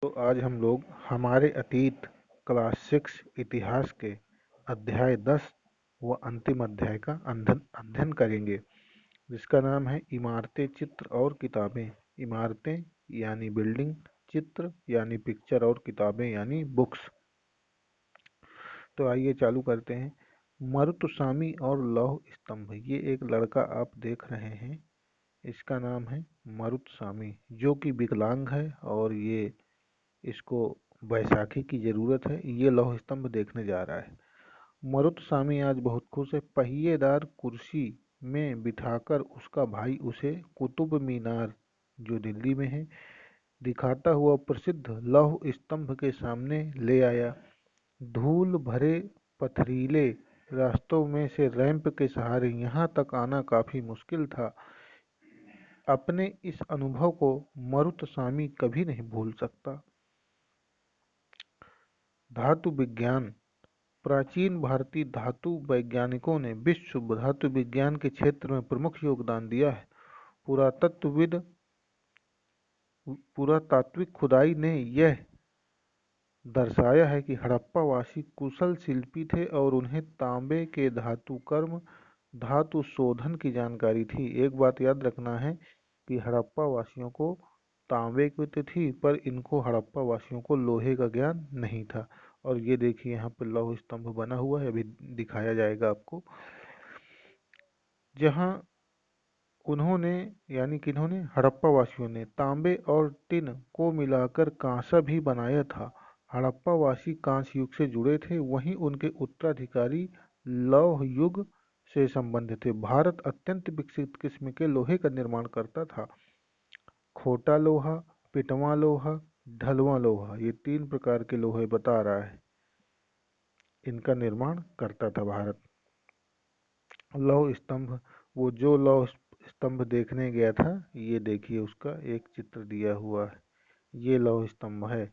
तो आज हम लोग हमारे अतीत क्लास 6 इतिहास के अध्याय 10 व अंतिम अध्याय का अध्ययन करेंगे, जिसका नाम है इमारतें, चित्र और किताबें। इमारतें यानी बिल्डिंग, चित्र यानी पिक्चर और किताबें यानी बुक्स। तो आइए चालू करते हैं। मरुतुसामी और लौह स्तंभ। ये एक लड़का आप देख रहे हैं, इसका नाम है मरुतसामी, जो कि विकलांग है और ये इसको बैसाखी की ज़रूरत है। ये लौह स्तंभ देखने जा रहा है। मरुतसामी आज बहुत खुश है। पहिएदार कुर्सी में बिठाकर उसका भाई उसे कुतुब मीनार, जो दिल्ली में है, दिखाता हुआ प्रसिद्ध लौह स्तंभ के सामने ले आया। धूल भरे पथरीले रास्तों में से रैंप के सहारे यहाँ तक आना काफी मुश्किल था। अपने इस अनुभव को मरुतसामी कभी नहीं भूल सकता। धातु विज्ञान। प्राचीन भारतीय धातु वैज्ञानिकों ने विश्व धातु विज्ञान के क्षेत्र में प्रमुख योगदान दिया है। पुरातात्विक खुदाई ने यह दर्शाया है कि हड़प्पावासी कुशल शिल्पी थे और उन्हें तांबे के धातु कर्म, धातु शोधन की जानकारी थी। एक बात याद रखना है कि हड़प्पा वासियों को तांबे की तो थी, पर इनको हड़प्पा वासियों को लोहे का ज्ञान नहीं था। और ये देखिए यहाँ पर लौह स्तंभ बना हुआ है, अभी दिखाया जाएगा आपको, जहाँ उन्होंने यानी कि इन्होंने हड़प्पा वासियों ने तांबे और टिन को मिलाकर कांसा भी बनाया था। हड़प्पा वासी कांस्य युग से जुड़े थे, वहीं उनके उत्तराधिकारी लौह युग से संबंधित थे। भारत अत्यंत विकसित किस्म के लोहे का निर्माण करता था। खोटा लोहा, पिटवा लोहा, ढलवा लोहा, ये 3 प्रकार के लोहे बता रहा है, इनका निर्माण करता था भारत। लौह स्तंभ। वो जो लौह स्तंभ देखने गया था, ये देखिए उसका एक चित्र दिया हुआ है। ये लौह स्तंभ है।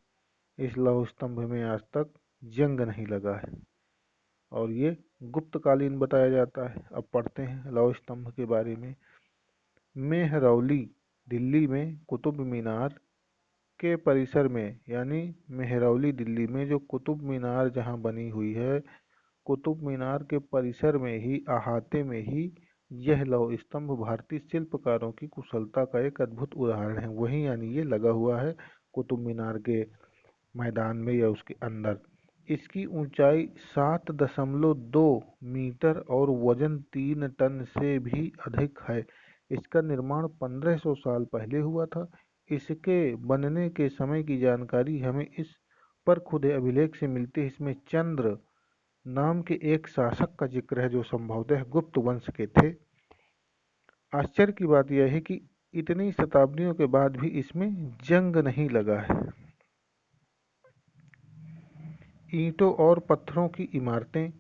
इस लौह स्तंभ में आज तक जंग नहीं लगा है और ये गुप्तकालीन बताया जाता है। अब पढ़ते हैं लौह स्तंभ के बारे में। मेहरौली, दिल्ली में कुतुब मीनार के परिसर में, यानी मेहरौली दिल्ली में जो कुतुब मीनार जहाँ बनी हुई है, कुतुब मीनार के परिसर में ही, अहाते में ही यह लौह स्तंभ भारतीय शिल्पकारों की कुशलता का एक अद्भुत उदाहरण है। वहीं यानी ये लगा हुआ है कुतुब मीनार के मैदान में या उसके अंदर। इसकी ऊंचाई 7.2 मीटर और वजन 3 टन से भी अधिक है। इसका निर्माण 1500 साल पहले हुआ था। इसके बनने के समय की जानकारी हमें इस पर खुदे अभिलेख से मिलती है। इसमें चंद्र नाम के एक शासक का जिक्र है, जो संभवतः गुप्त वंश के थे। आश्चर्य की बात यह है कि इतनी शताब्दियों के बाद भी इसमें जंग नहीं लगा है। ईंटों और पत्थरों की इमारतें।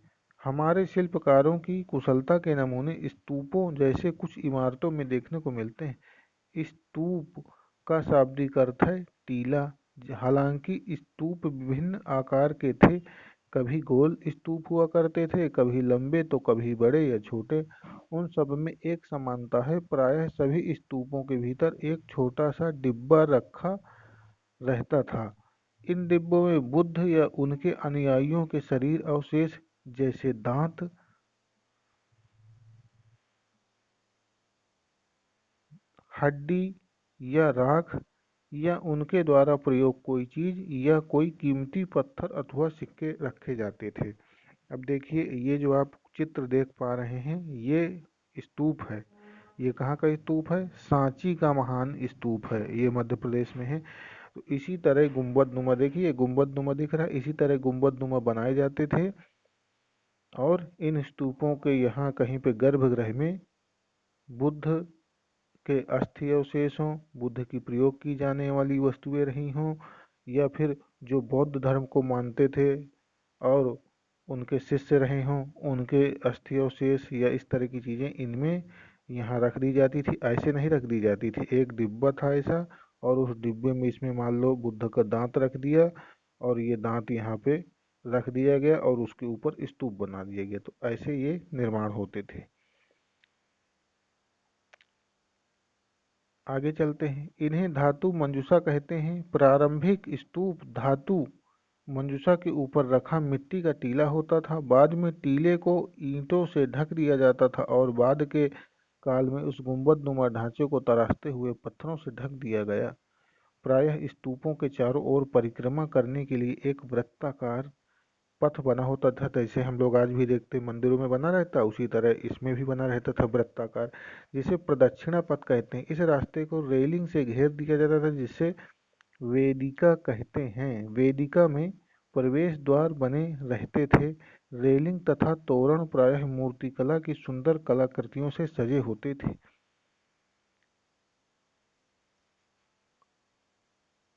हमारे शिल्पकारों की कुशलता के नमूने स्तूपों जैसे कुछ इमारतों में देखने को मिलते हैं। स्तूप का शाब्दिक अर्थ है टीला। हालांकि स्तूप विभिन्न आकार के थे। कभी गोल स्तूप हुआ करते थे, कभी लंबे तो कभी बड़े या छोटे। उन सब में एक समानता है, प्रायः सभी स्तूपों के भीतर एक छोटा सा डिब्बा रखा रहता था। इन डिब्बों में बुद्ध या उनके अनुयायियों के शरीर अवशेष जैसे दांत, हड्डी या राख, या उनके द्वारा प्रयोग कोई चीज या कोई कीमती पत्थर अथवा सिक्के रखे जाते थे। अब देखिए, ये जो आप चित्र देख पा रहे हैं, ये स्तूप है। ये कहाँ का स्तूप है? सांची का महान स्तूप है, ये मध्य प्रदेश में है। तो इसी तरह गुंबद नुमा, देखिए गुंबद नुमा दिख रहा है, इसी तरह गुंबद नुमा बनाए जाते थे। और इन स्तूपों के यहाँ कहीं पे गर्भगृह में बुद्ध के अस्थि अवशेष हों, बुद्ध की प्रयोग की जाने वाली वस्तुएं रही हों, या फिर जो बौद्ध धर्म को मानते थे और उनके शिष्य रहे हों, उनके अस्थि अवशेष या इस तरह की चीज़ें इनमें यहाँ रख दी जाती थी। ऐसे नहीं रख दी जाती थी, एक डिब्बा था ऐसा, और उस डिब्बे में इसमें मान लो बुद्ध का दांत रख दिया और ये दांत यहाँ पे रख दिया गया और उसके ऊपर स्तूप बना दिया गया। तो ऐसे ये निर्माण होते थे। आगे चलते हैं। इन्हें धातु मंजूषा कहते हैं। प्रारंभिक स्तूप धातु मंजूषा के ऊपर रखा मिट्टी का टीला होता था। बाद में टीले को ईंटों से ढक दिया जाता था और बाद के काल में उस गुंबदनुमा ढांचे को तराशते हुए पत्थरों से ढक दिया गया। प्रायः स्तूपों के चारों ओर परिक्रमा करने के लिए एक वृत्ताकार पथ बना होता था। जैसे हम लोग आज भी देखते मंदिरों में बना रहता, उसी तरह इसमें भी बना रहता था वृत्ताकार, जिसे प्रदक्षिणा पथ कहते हैं। इस रास्ते को रेलिंग से घेर दिया जाता था, जिसे वेदिका कहते हैं। वेदिका में प्रवेश द्वार बने रहते थे। रेलिंग तथा तोरण प्रायः मूर्तिकला की सुंदर कलाकृतियों से सजे होते थे।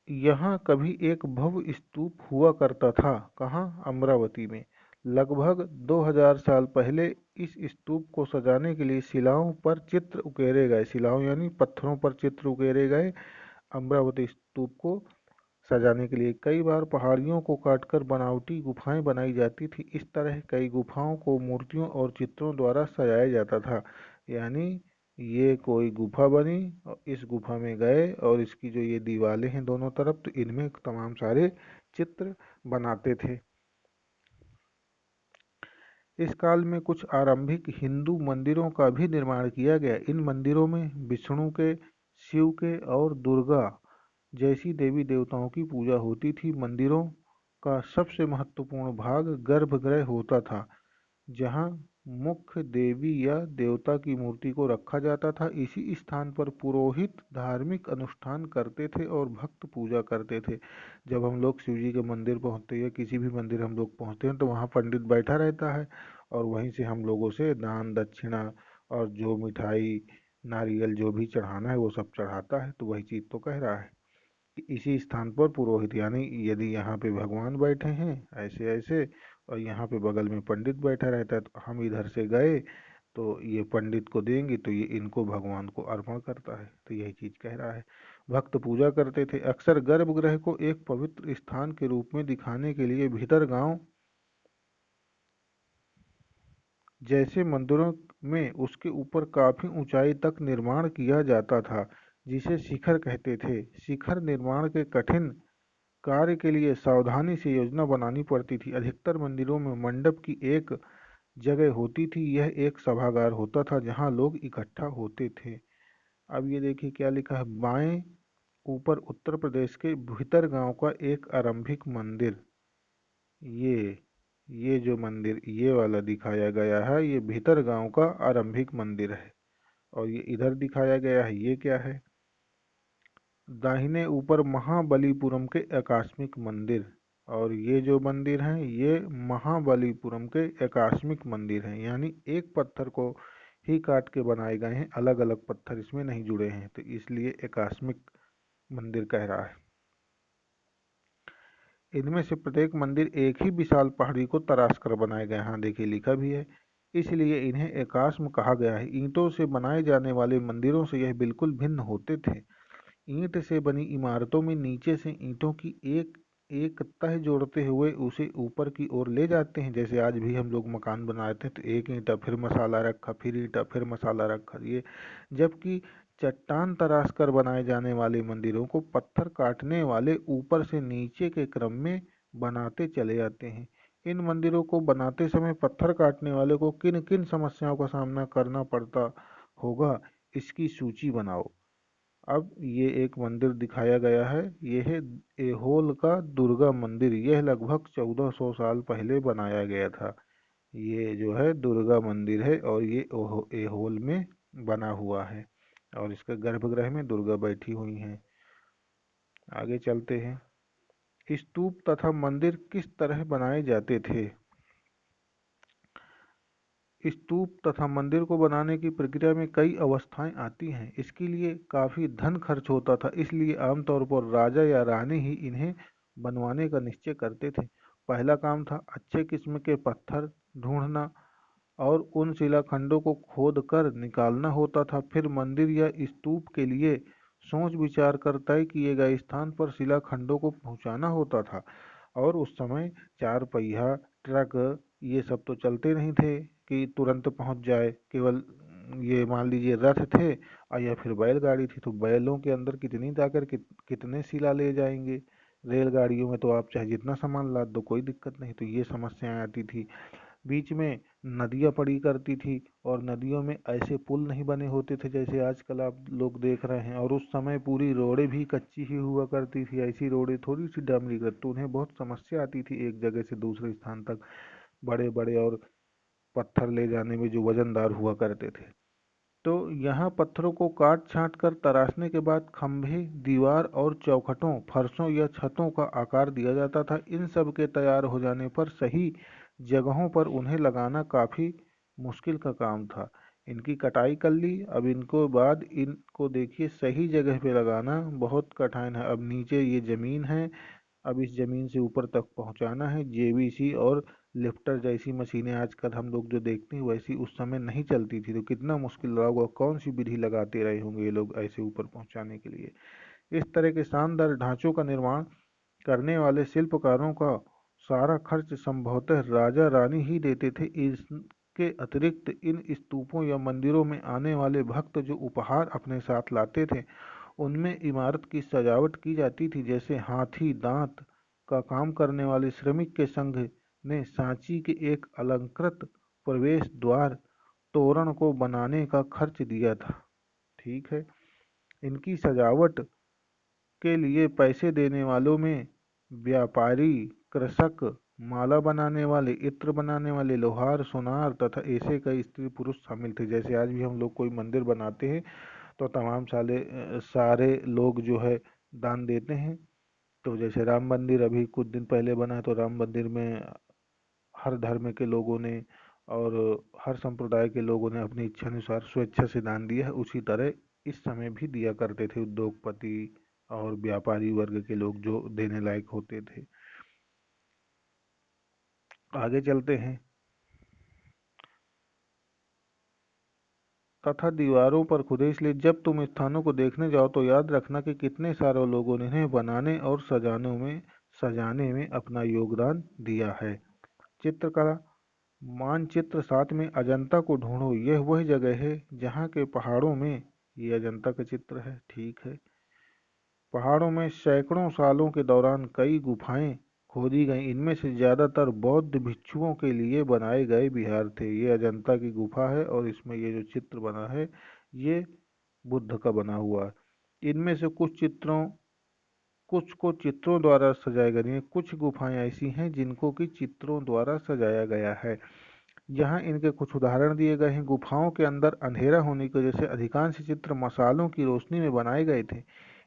यहाँ कभी एक भव्य स्तूप हुआ करता था। कहाँ? अमरावती में। लगभग 2000 साल पहले इस स्तूप को सजाने के लिए शिलाओं पर चित्र उकेरे गए। शिलाओं यानी पत्थरों पर चित्र उकेरे गए। अमरावती स्तूप को सजाने के लिए कई बार पहाड़ियों को काटकर बनावटी गुफाएं बनाई जाती थी। इस तरह कई गुफाओं को मूर्तियों और चित्रों द्वारा सजाया जाता था। यानी ये कोई गुफा बनी और इस गुफा में गए और इसकी जो ये दीवारें हैं दोनों तरफ, तो इनमें तमाम सारे चित्र बनाते थे। इस काल में कुछ आरंभिक हिंदू मंदिरों का भी निर्माण किया गया। इन मंदिरों में विष्णु के, शिव के और दुर्गा जैसी देवी देवताओं की पूजा होती थी। मंदिरों का सबसे महत्वपूर्ण भाग गर्भगृह होता था, जहाँ मुख्य देवी या देवता की मूर्ति को रखा जाता था। इसी स्थान पर पुरोहित धार्मिक अनुष्ठान करते थे और भक्त पूजा करते थे। जब हम लोग शिव जी के मंदिर पहुँचते हैं या किसी भी मंदिर हम लोग पहुँचते हैं, तो वहाँ पंडित बैठा रहता है और वहीं से हम लोगों से दान दक्षिणा और जो मिठाई नारियल जो भी चढ़ाना है वो सब चढ़ाता है। तो वही चीज़ तो कह रहा है कि इसी स्थान पर पुरोहित, यानी यदि यहाँ पे भगवान बैठे हैं ऐसे ऐसे और यहाँ पे बगल में पंडित बैठा रहता है, तो हम इधर से गए तो ये पंडित को देंगे तो ये इनको भगवान को अर्पण करता है। तो यही चीज कह रहा है। भक्त पूजा करते थे। अक्सर गर्भगृह को एक पवित्र स्थान के रूप में दिखाने के लिए भीतर गांव जैसे मंदिरों में उसके ऊपर काफी ऊंचाई तक निर्माण किया जाता था, जिसे शिखर कहते थे। शिखर निर्माण के कठिन कार्य के लिए सावधानी से योजना बनानी पड़ती थी। अधिकतर मंदिरों में मंडप की एक जगह होती थी। यह एक सभागार होता था जहां लोग इकट्ठा होते थे। अब ये देखिए क्या लिखा है। बाएं ऊपर उत्तर प्रदेश के भीतर गांव का एक आरंभिक मंदिर। ये ये जो मंदिर ये वाला दिखाया गया है, ये भीतर गांव का आरंभिक मंदिर है। और ये इधर दिखाया गया है, ये क्या है? दाहिने ऊपर महाबलीपुरम के आकस्मिक मंदिर। और ये जो मंदिर हैं ये महाबलीपुरम के आकस्मिक मंदिर हैं, यानी एक पत्थर को ही काट के बनाए गए हैं, अलग अलग पत्थर इसमें नहीं जुड़े हैं, तो इसलिए आकस्मिक मंदिर कह रहा है। इनमें से प्रत्येक मंदिर एक ही विशाल पहाड़ी को तराश कर बनाए गए हैं। हाँ देखिए लिखा भी है, इसलिए इन्हें एकाश्म कहा गया है। ईंटों से बनाए जाने वाले मंदिरों से यह बिल्कुल भिन्न होते थे। ईंट से बनी इमारतों में नीचे से ईंटों की एक एक तह जोड़ते हुए उसे ऊपर की ओर ले जाते हैं। जैसे आज भी हम लोग मकान बनाते हैं तो एक ईंटा फिर मसाला रखा, फिर ईंटा फिर मसाला रखा, ये। जबकि चट्टान तराश कर बनाए जाने वाले मंदिरों को पत्थर काटने वाले ऊपर से नीचे के क्रम में बनाते चले जाते हैं। इन मंदिरों को बनाते समय पत्थर काटने वाले को किन किन समस्याओं का सामना करना पड़ता होगा, इसकी सूची बनाओ। अब ये एक मंदिर दिखाया गया है। यह है एहोल का दुर्गा मंदिर। यह लगभग 1400 साल पहले बनाया गया था। ये जो है दुर्गा मंदिर है और ये एहोल में बना हुआ है और इसके गर्भगृह में दुर्गा बैठी हुई हैं। आगे चलते हैं। स्तूप तथा मंदिर किस तरह बनाए जाते थे? स्तूप तथा मंदिर को बनाने की प्रक्रिया में कई अवस्थाएं आती हैं। इसके लिए काफी धन खर्च होता था, इसलिए आमतौर पर राजा या रानी ही इन्हें बनवाने का निश्चय करते थे। पहला काम था अच्छे किस्म के पत्थर ढूंढना और उन शिलाखंडों को खोद कर निकालना होता था। फिर मंदिर या स्तूप के लिए सोच विचार कर तय किए गए स्थान पर शिलाखंडों को पहुंचाना होता था। और उस समय चार पहिया ट्रक ये सब तो चलते नहीं थे कि तुरंत पहुंच जाए। केवल ये मान लीजिए रथ थे और या फिर बैलगाड़ी थी, तो बैलों के अंदर कितनी ताकत, कितने शिला ले जाएंगे। रेलगाड़ियों में तो आप चाहे जितना सामान लाद दो कोई दिक्कत नहीं, तो ये समस्याएं आती थी। बीच में नदियाँ पड़ी करती थी और नदियों में ऐसे पुल नहीं बने होते थे जैसे आजकल आप लोग देख रहे हैं, और उस समय पूरी रोडें भी कच्ची ही हुआ करती थी, ऐसी रोडें थोड़ी सी डामरीकृत। तो उन्हें बहुत समस्या आती थी एक जगह से दूसरे स्थान तक बड़े बड़े और पत्थर ले जाने में जो वजनदार हुआ करते थे। तो यहाँ पत्थरों को काट छांट कर तराशने के बाद खंभे, दीवार और चौखटों, फर्शों या छतों का आकार दिया जाता था। इन सब के तैयार हो जाने पर सही जगहों पर उन्हें लगाना काफी मुश्किल का काम था। इनकी कटाई कर ली, अब इनको बाद इनको देखिए सही जगह पे लगाना बहुत कठिन है। अब नीचे ये जमीन है, अब इस जमीन से ऊपर तक पहुंचाना है। जेबीसी और लिफ्टर जैसी मशीनें आजकल हम लोग जो देखते हैं वैसी उस समय नहीं चलती थी, तो कितना मुश्किल रहा होगा, कौन सी विधि लगाते रहे होंगे ये लोग ऐसे ऊपर पहुंचाने के लिए। इस तरह के शानदार ढांचों का निर्माण करने वाले शिल्पकारों का सारा खर्च संभवतः राजा रानी ही देते थे। इसके अतिरिक्त इन स्तूपों या मंदिरों में आने वाले भक्त जो उपहार अपने साथ लाते थे, उनमें इमारत की सजावट की जाती थी। जैसे हाथी दांत का काम करने वाले श्रमिक के संघ ने सांची के एक अलंकृत प्रवेश द्वार तोरण को बनाने का खर्च दिया था। ठीक है। इनकी सजावट के लिए पैसे देने वालों में व्यापारी, कृषक, माला बनाने वाले, इत्र बनाने वाले, लोहार, सुनार तथा ऐसे कई स्त्री पुरुष शामिल थे। जैसे आज भी हम लोग कोई मंदिर बनाते हैं तो तमाम सारे लोग जो है दान देते हैं। तो जैसे राम मंदिर अभी कुछ दिन पहले बना है, तो राम मंदिर में हर धर्म के लोगों ने और हर संप्रदाय के लोगों ने अपनी इच्छा अनुसार स्वेच्छा से दान दिया है। उसी तरह इस समय भी दिया करते थे उद्योगपति और व्यापारी वर्ग के लोग जो देने लायक होते थे। आगे चलते हैं। तथा दीवारों पर खुदे, इसलिए जब तुम स्थानों को देखने जाओ तो याद रखना कि कितने सारे लोगों ने इन्हें बनाने और सजाने में अपना योगदान दिया है। चित्रकला मानचित्र, साथ में अजंता को ढूंढो। यह वह जगह है जहाँ के पहाड़ों में, ये अजंता का चित्र है, ठीक है, पहाड़ों में सैकड़ों सालों के दौरान कई गुफाएं खोदी गईं। इनमें से ज़्यादातर बौद्ध भिक्षुओं के लिए बनाए गए विहार थे। ये अजंता की गुफा है और इसमें ये जो चित्र बना है ये बुद्ध का बना हुआ है। इनमें से कुछ को चित्रों द्वारा सजाया गया है। कुछ गुफाएं ऐसी हैं जिनको कि चित्रों द्वारा सजाया गया है। यहाँ इनके कुछ उदाहरण दिए गए हैं। गुफाओं के अंदर अंधेरा होने की वजह से अधिकांश चित्र मसालों की रोशनी में बनाए गए थे।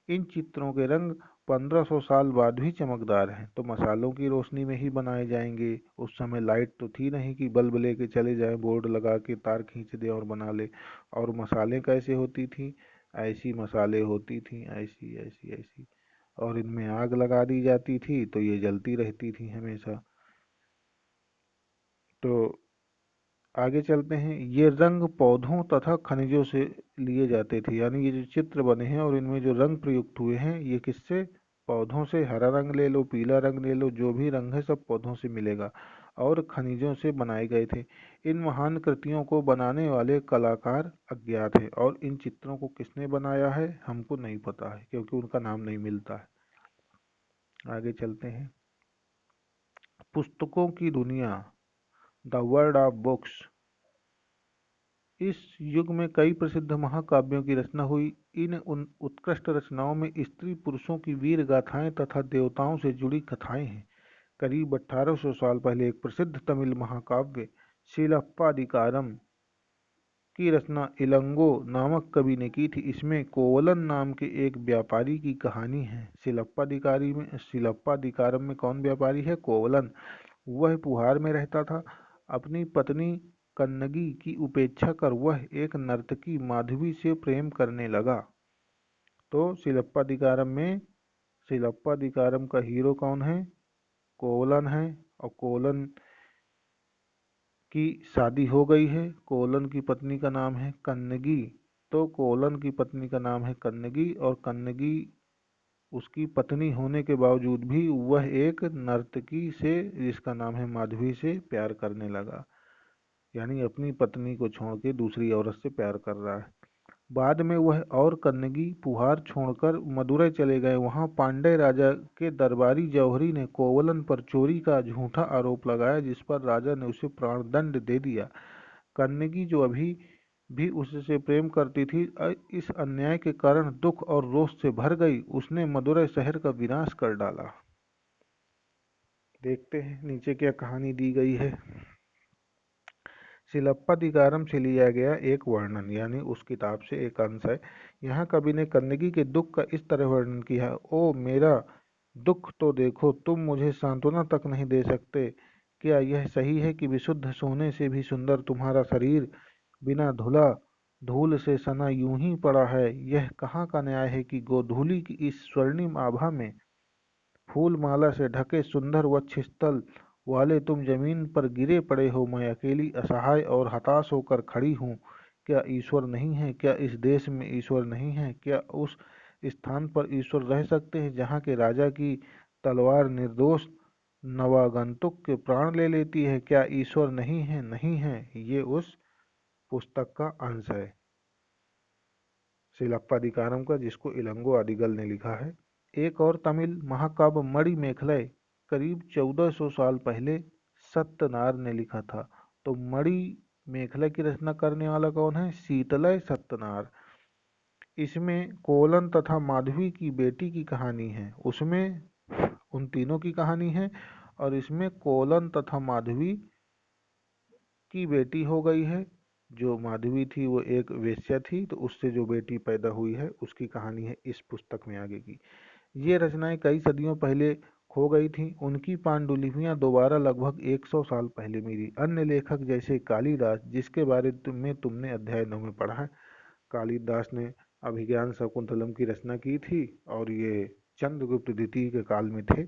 इन चित्रों के रंग 1500 साल बाद भी चमकदार हैं। तो मसालों की रोशनी में ही बनाए जाएंगे। उस समय लाइट तो थी नहीं कि बल्ब लेके चले जाएं, बोर्ड लगा के तार खींच दे और बना ले। और मसालें कैसे होती थी, ऐसी मसाले होती थी, ऐसी ऐसी ऐसी, और इनमें आग लगा दी जाती थी तो ये जलती रहती थी हमेशा। तो आगे चलते हैं। ये रंग पौधों तथा खनिजों से लिए जाते थे, यानी ये जो चित्र बने हैं और इनमें जो रंग प्रयुक्त हुए हैं ये किससे, पौधों से। हरा रंग ले लो, पीला रंग ले लो, जो भी रंग है सब पौधों से मिलेगा और खनिजों से बनाए गए थे। इन महान कृतियों को बनाने वाले कलाकार अज्ञात है और इन चित्रों को किसने बनाया है हमको नहीं पता है, क्योंकि उनका नाम नहीं मिलता है। आगे चलते हैं। पुस्तकों की दुनिया, द वर्ल्ड ऑफ बुक्स। इस युग में कई प्रसिद्ध महाकाव्यों की रचना हुई। इन उन उत्कृष्ट रचनाओं में स्त्री पुरुषों की वीर गाथाएं तथा देवताओं से जुड़ी कथाएं हैं। करीब 1800 साल पहले एक प्रसिद्ध तमिल महाकाव्य शिलप्पादिकारम की रचना इलंगो नामक कवि ने की थी। इसमें कोवलन नाम के एक व्यापारी की कहानी है। शिलप्पादिकारम में कौन व्यापारी है, कोवलन। वह पुहार में रहता था। अपनी पत्नी कन्नगी की उपेक्षा कर वह एक नर्तकी माधवी से प्रेम करने लगा। तो शिलप्पादिकारम का हीरो कौन है, कोवलन है। और कोवलन की शादी हो गई है। कोवलन की पत्नी का नाम है कन्नगी। तो कोवलन की पत्नी का नाम है कन्नगी और कन्नगी उसकी पत्नी होने के बावजूद भी वह एक नर्तकी से जिसका नाम है माधवी से प्यार करने लगा। यानी अपनी पत्नी को छोड़ के दूसरी औरत से प्यार कर रहा है। बाद में वह और कन्नगी पुहार छोड़कर मदुरै चले गए। वहां पांड्य राजा के दरबारी जौहरी ने कोवलन पर चोरी का झूठा आरोप लगाया, जिस पर राजा ने उसे प्राणदंड दे दिया। कन्नगी, जो अभी भी उससे प्रेम करती थी, इस अन्याय के कारण दुख और रोष से भर गई। उसने मदुरै शहर का विनाश कर डाला। देखते हैं नीचे क्या कहानी दी गई है। सिलप्पादिकारम से लिया गया एक वर्णन, यानी उस किताब से एक अंश है। यहाँ कवि ने कन्नगी के दुख का इस तरह वर्णन किया है। ओ मेरा दुख तो देखो, तुम मुझे सांत्वना तक नहीं दे सकते। क्या यह सही है कि विशुद्ध सोने से भी सुंदर तुम्हारा शरीर बिना धुला धूल से सना यूं ही पड़ा है? यह कहाँ का न्याय है कि गोधूली की इस स्वर्णिम आभा में फूल माला से ढके सुंदर वक्षस्थल वाले तुम जमीन पर गिरे पड़े हो। मैं अकेली असहाय और हताश होकर खड़ी हूँ। क्या ईश्वर नहीं है? क्या इस देश में ईश्वर नहीं है? क्या उस स्थान पर ईश्वर रह सकते हैं जहाँ के राजा की तलवार निर्दोष नवागंतुक के प्राण ले लेती है? क्या ईश्वर नहीं है? नहीं है। ये उस पुस्तक का अंश है सिलप्पादिकारम का, जिसको इलंगो आदिगल ने लिखा है। एक और तमिल महाकाव्य मणि मेखलय करीब 1400 साल पहले सत्यनार ने लिखा था। तो मणि मेखलय की रचना करने वाला कौन है? शीतलय सत्यनार। इसमें कोलन तथा माधवी की बेटी की कहानी है। उसमें उन तीनों की कहानी है, और इसमें कोलन तथा माधवी की बेटी हो गई है। जो माधवी थी वो एक वेश्या थी, तो उससे जो बेटी पैदा हुई है उसकी कहानी है इस पुस्तक में आगे की। ये रचनाएं कई सदियों पहले खो गई थीं। उनकी पांडुलिपियां दोबारा लगभग 100 साल पहले मिली। अन्य लेखक जैसे कालिदास, जिसके बारे में तुमने अध्याय 9 में पढ़ा है, कालिदास ने अभिज्ञान शाकुंतलम की रचना की थी, और ये चंद्रगुप्त द्वितीय के काल में थे।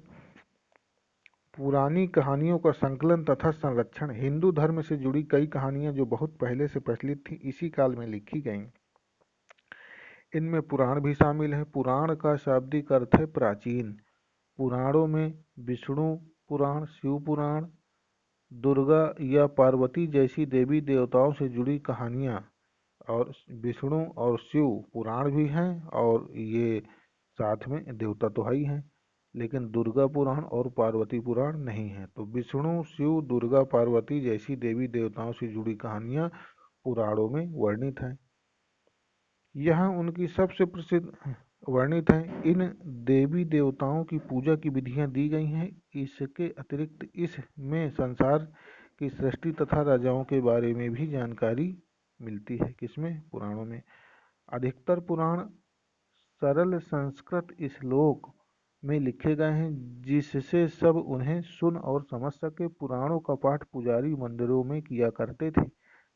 पुरानी कहानियों का संकलन तथा संरक्षण। हिंदू धर्म से जुड़ी कई कहानियां जो बहुत पहले से प्रचलित थी, इसी काल में लिखी गईं। इनमें पुराण भी शामिल है। पुराण का शाब्दिक अर्थ है प्राचीन। पुराणों में विष्णु पुराण, शिव पुराण, दुर्गा या पार्वती जैसी देवी देवताओं से जुड़ी कहानियाँ, और विष्णु और शिव पुराण भी हैं, और ये साथ में देवता तो है ही हैं, लेकिन दुर्गा पुराण और पार्वती पुराण नहीं है। तो विष्णु, शिव, दुर्गा, पार्वती जैसी देवी देवताओं से जुड़ी कहानियाँ पुराणों में वर्णित हैं। यहाँ उनकी सबसे प्रसिद्ध वर्णित है। इन देवी देवताओं की पूजा की विधियां दी गई हैं। इसके अतिरिक्त इसमें संसार की सृष्टि तथा राजाओं के बारे में भी जानकारी मिलती है। किसमें? पुराणों में। अधिकतर पुराण सरल संस्कृत श्लोक में लिखे गए हैं, जिससे सब उन्हें सुन और समझ सके। पुराणों का पाठ पुजारी मंदिरों में किया करते थे,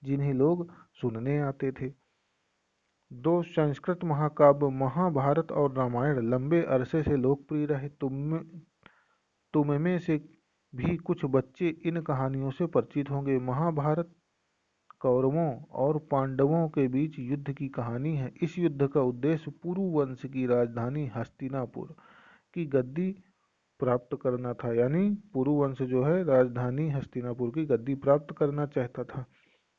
जिन्हें लोग सुनने आते थे। दो संस्कृत महाकाव्य महाभारत और रामायण लंबे अरसे से लोकप्रिय रहे। तुममें से भी कुछ बच्चे इन कहानियों से परिचित होंगे। महाभारत कौरवों और पांडवों के बीच युद्ध की कहानी है। इस युद्ध का उद्देश्य पुरु वंश की राजधानी हस्तिनापुर की गद्दी प्राप्त करना था। यानी पुरु वंश जो है राजधानी हस्तिनापुर की गद्दी प्राप्त करना चाहता था।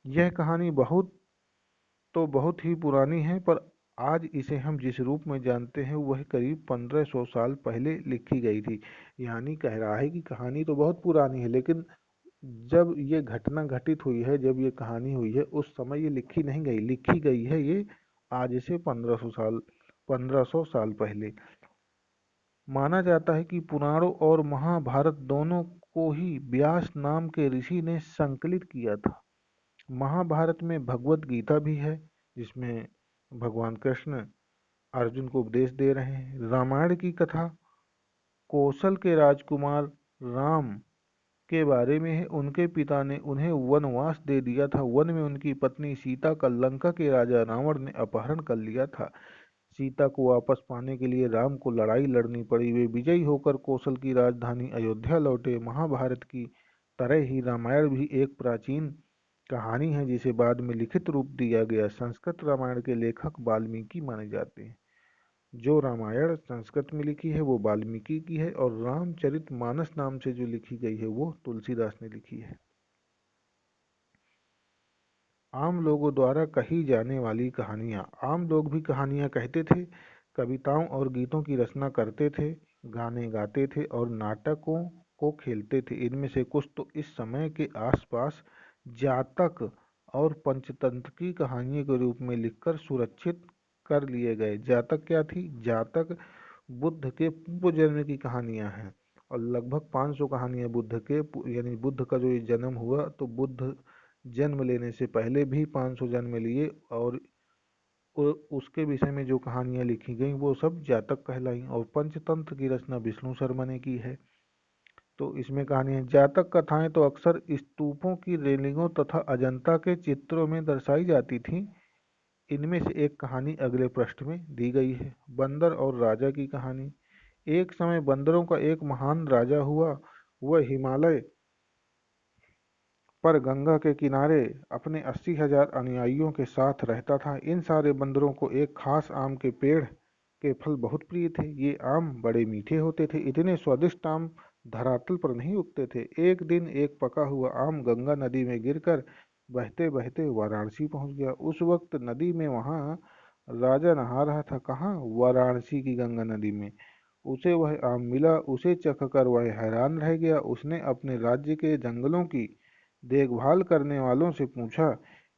यह कहानी बहुत ही पुरानी है, पर आज इसे हम जिस रूप में जानते हैं वह करीब 1500 साल पहले लिखी गई थी। यानी कह रहा है कि कहानी तो बहुत पुरानी है, लेकिन जब ये घटना घटित हुई है, जब ये कहानी हुई है, उस समय ये लिखी नहीं गई। लिखी गई है ये आज से 1500 साल पहले। माना जाता है कि पुराणों और महाभारत दोनों को ही व्यास नाम के ऋषि ने संकलित किया था। महाभारत में भगवत गीता भी है, जिसमें भगवान कृष्ण अर्जुन को उपदेश दे रहे हैं। रामायण की कथा कौशल के राजकुमार राम के बारे में है। उनके पिता ने उन्हें वनवास दे दिया था। वन में उनकी पत्नी सीता का लंका के राजा रावण ने अपहरण कर लिया था। सीता को वापस पाने के लिए राम को लड़ाई लड़नी पड़ी। वे विजयी होकर कौशल की राजधानी अयोध्या लौटे। महाभारत की तरह ही रामायण भी एक प्राचीन कहानी है, जिसे बाद में लिखित रूप दिया गया। संस्कृत रामायण के लेखक वाल्मीकि माने जाते हैं। जो रामायण संस्कृत में लिखी है वो वाल्मीकि की है, और रामचरितमानस नाम से जो लिखी गई है वो तुलसीदास ने लिखी है। आम लोगों द्वारा कही जाने वाली कहानियाँ। आम लोग भी कहानियाँ कहते थे, कविताओं और गीतों की रचना करते थे, गाने गाते थे और नाटकों को खेलते थे। इनमें से कुछ तो इस समय के आसपास जातक और पंचतंत्र की कहानियों के रूप में लिखकर सुरक्षित कर लिए गए। जातक क्या थी? जातक बुद्ध के पूर्व जन्म की कहानियाँ हैं और लगभग 500 कहानियाँ बुद्ध के यानी बुद्ध का जो ये जन्म हुआ, तो बुद्ध जन्म लेने से पहले भी 500 जन्म लिए और उसके विषय में जो कहानियाँ लिखी गई वो सब जातक कहलाई। और पंचतंत्र की रचना विष्णु शर्मा ने की है। तो इसमें कहानियाँ जातक कथाएं तो अक्सर स्तूपों की रेलिंगों तथा अजंता के चित्रों में दर्शाई जाती थीं। इनमें से एक कहानी अगले पृष्ठ में दी गई है। बंदर और राजा की कहानी। एक समय बंदरों का एक महान राजा हुआ। वह हिमालय पर गंगा के किनारे अपने 80,000 अनुयायियों के साथ रहता था। इन सारे बंदरों को एक खास आम के पेड़ के फल बहुत प्रिय थे। ये आम बड़े मीठे होते थे। इतने स्वादिष्ट आम धरातल पर नहीं उगते थे। एक दिन एक पका हुआ आम गंगा नदी में गिरकर बहते बहते वाराणसी पहुंच गया। उस वक्त नदी में वहां राजा नहा रहा था। कहाँ? वाराणसी की गंगा नदी में। उसे वह आम मिला। उसे चखकर वह हैरान रह गया। उसने अपने राज्य के जंगलों की देखभाल करने वालों से पूछा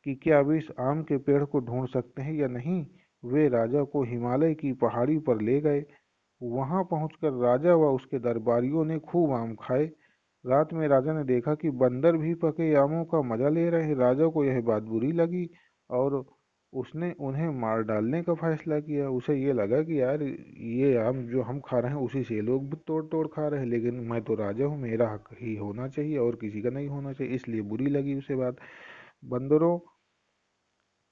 कि क्या वे इस आम के पेड़ को ढूंढ सकते हैं या नहीं। वे राजा को हिमालय की पहाड़ी पर ले गए। वहां पहुंचकर राजा व उसके दरबारियों ने खूब आम खाए। रात में राजा ने देखा कि बंदर भी पके आमों का मजा ले रहे हैं। राजा को यह बात बुरी लगी और उसने उन्हें मार डालने का फैसला किया। उसे ये लगा कि यार, ये आम जो हम खा रहे हैं उसी से ये लोग भी तोड़ तोड़ खा रहे हैं, लेकिन मैं तो राजा हूँ, मेरा हक ही होना चाहिए और किसी का नहीं होना चाहिए। इसलिए बुरी लगी उसे बात। बंदरों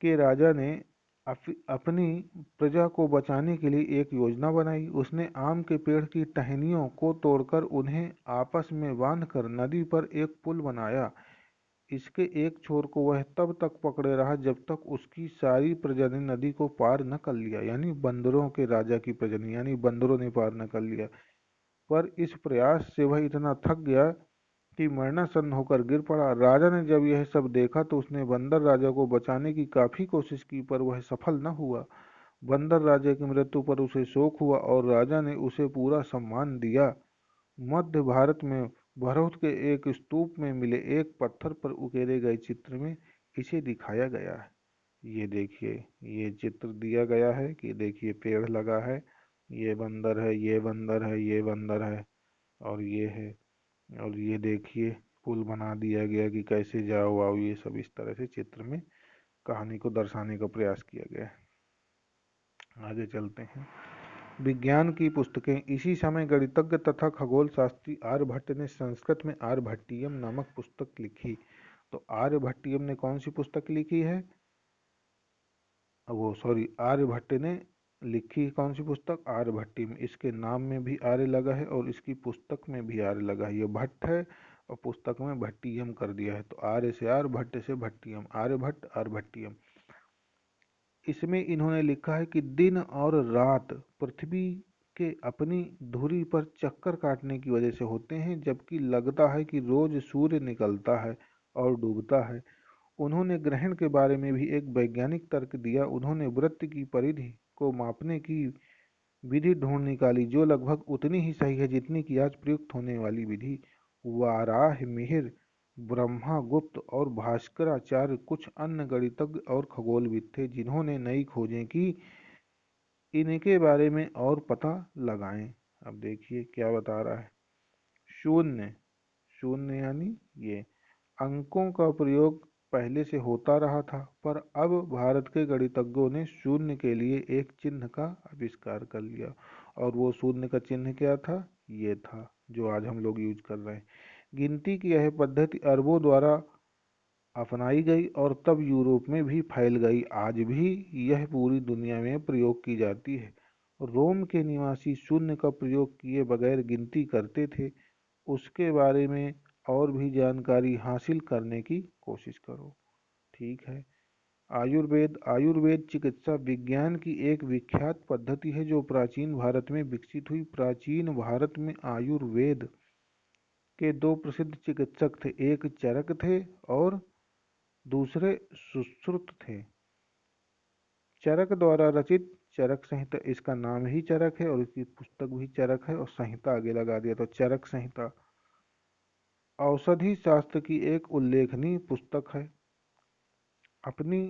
के राजा ने अपनी प्रजा को बचाने के लिए एक योजना बनाई। उसने आम के पेड़ की टहनियों को तोड़कर उन्हें आपस में बांधकर नदी पर एक पुल बनाया। इसके एक छोर को वह तब तक पकड़े रहा जब तक उसकी सारी प्रजा ने नदी को पार न कर लिया। यानी बंदरों के राजा की प्रजा ने, यानी बंदरों ने पार न कर लिया। पर इस प्रयास से वह इतना थक गया कि मरणासन्न होकर गिर पड़ा। राजा ने जब यह सब देखा तो उसने बंदर राजा को बचाने की काफी कोशिश की, पर वह सफल न हुआ। बंदर राजा की मृत्यु पर उसे शोक हुआ और राजा ने उसे पूरा सम्मान दिया। मध्य भारत में भरौत के एक स्तूप में मिले एक पत्थर पर उकेरे गए चित्र में इसे दिखाया गया है। ये देखिए, ये चित्र दिया गया है कि देखिए पेड़ लगा है, ये बंदर है, ये बंदर है, ये बंदर है और ये है। और ये देखिए पुल बना दिया गया कि कैसे जाओ आओ, ये सब इस तरह से चित्र में कहानी को दर्शाने का प्रयास किया गया है। आगे चलते हैं। विज्ञान की पुस्तकें। इसी समय गणितज्ञ तथा खगोल शास्त्री आर्यभट्ट ने संस्कृत में आर्यभट्टियम नामक पुस्तक लिखी। तो आर्यभट्टियम ने कौन सी पुस्तक लिखी है? वो सॉरी, आर्यभट्ट ने लिखी कौन सी पुस्तक? आर्यभट्टियम। इसके नाम में भी आर्य लगा है और इसकी पुस्तक में भी आर्य लगा है। ये भट्ट है और पुस्तक में भट्टियम कर दिया है। तो आर्य से आर्य, भट्ट से भट्टियम, आर्यभट्ट आर्यभट्टियम। इसमें इन्होंने लिखा है कि दिन और रात पृथ्वी के अपनी धुरी पर चक्कर काटने की वजह से होते हैं, जबकि लगता है कि रोज सूर्य निकलता है और डूबता है। उन्होंने ग्रहण के बारे में भी एक वैज्ञानिक तर्क दिया। उन्होंने वृत्त की परिधि को मापने की विधि ढूंढ निकाली जो लगभग उतनी ही सही है जितनी कि आज प्रयुक्त होने वाली विधि। वाराहमिहिर, ब्रह्मगुप्त और भास्कराचार्य कुछ अन्य गणितज्ञ और खगोलविद थे जिन्होंने नई खोजें की। इनके बारे में और पता लगाएं। अब देखिए क्या बता रहा है। शून्य। शून्य यानी ये अंकों का प्रयोग पहले से होता रहा था, पर अब भारत के गणितज्ञों ने शून्य के लिए एक चिन्ह का आविष्कार कर लिया। और वो शून्य का चिन्ह क्या था? ये था जो आज हम लोग यूज कर रहे हैं। गिनती की यह पद्धति अरबों द्वारा अपनाई गई और तब यूरोप में भी फैल गई। आज भी यह पूरी दुनिया में प्रयोग की जाती है। रोम के निवासी शून्य का प्रयोग किए बगैर गिनती करते थे। उसके बारे में और भी जानकारी हासिल करने की कोशिश करो। ठीक है। आयुर्वेद। आयुर्वेद चिकित्सा विज्ञान की एक विख्यात पद्धति है जो प्राचीन भारत में विकसित हुई। प्राचीन भारत में आयुर्वेद के दो प्रसिद्ध चिकित्सक थे, एक चरक थे और दूसरे सुश्रुत थे। चरक द्वारा रचित चरक संहिता, इसका नाम ही चरक है और इसकी पुस्तक भी चरक है और संहिता आगे लगा दिया तो चरक संहिता औषधि शास्त्र की एक उल्लेखनीय पुस्तक है। अपनी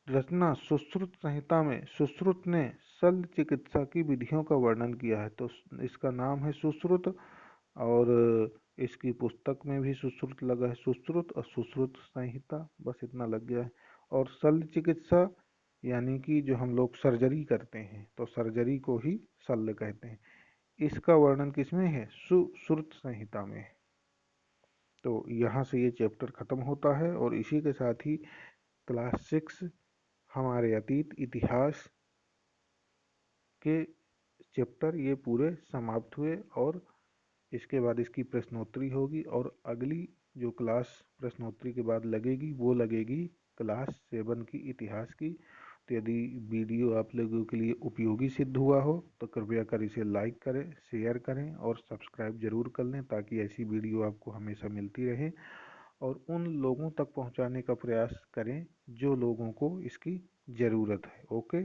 रचना सुश्रुत संहिता में सुश्रुत ने शल्य चिकित्सा की विधियों का वर्णन किया है, तो इसका नाम है सुश्रुत। और इसकी पुस्तक में भी सुश्रुत लगा है, सुश्रुत और सुश्रुत संहिता, बस इतना लग गया है। और शल्य चिकित्सा यानी कि जो हम लोग सर्जरी करते हैं तो सर्जरी को ही शल्य कहते हैं। इसका वर्णन किसमें है? सुश्रुत संहिता में। तो यहाँ से ये चैप्टर खत्म होता है और इसी के साथ ही क्लास 6 हमारे अतीत इतिहास के चैप्टर ये पूरे समाप्त हुए। और इसके बाद इसकी प्रश्नोत्तरी होगी और अगली जो क्लास प्रश्नोत्तरी के बाद लगेगी वो लगेगी क्लास 7 की इतिहास की। तो यदि वीडियो आप लोगों के लिए उपयोगी सिद्ध हुआ हो तो कृपया कर इसे लाइक करें, शेयर करें और सब्सक्राइब जरूर कर लें ताकि ऐसी वीडियो आपको हमेशा मिलती रहे। और उन लोगों तक पहुंचाने का प्रयास करें जो लोगों को इसकी ज़रूरत है। ओके।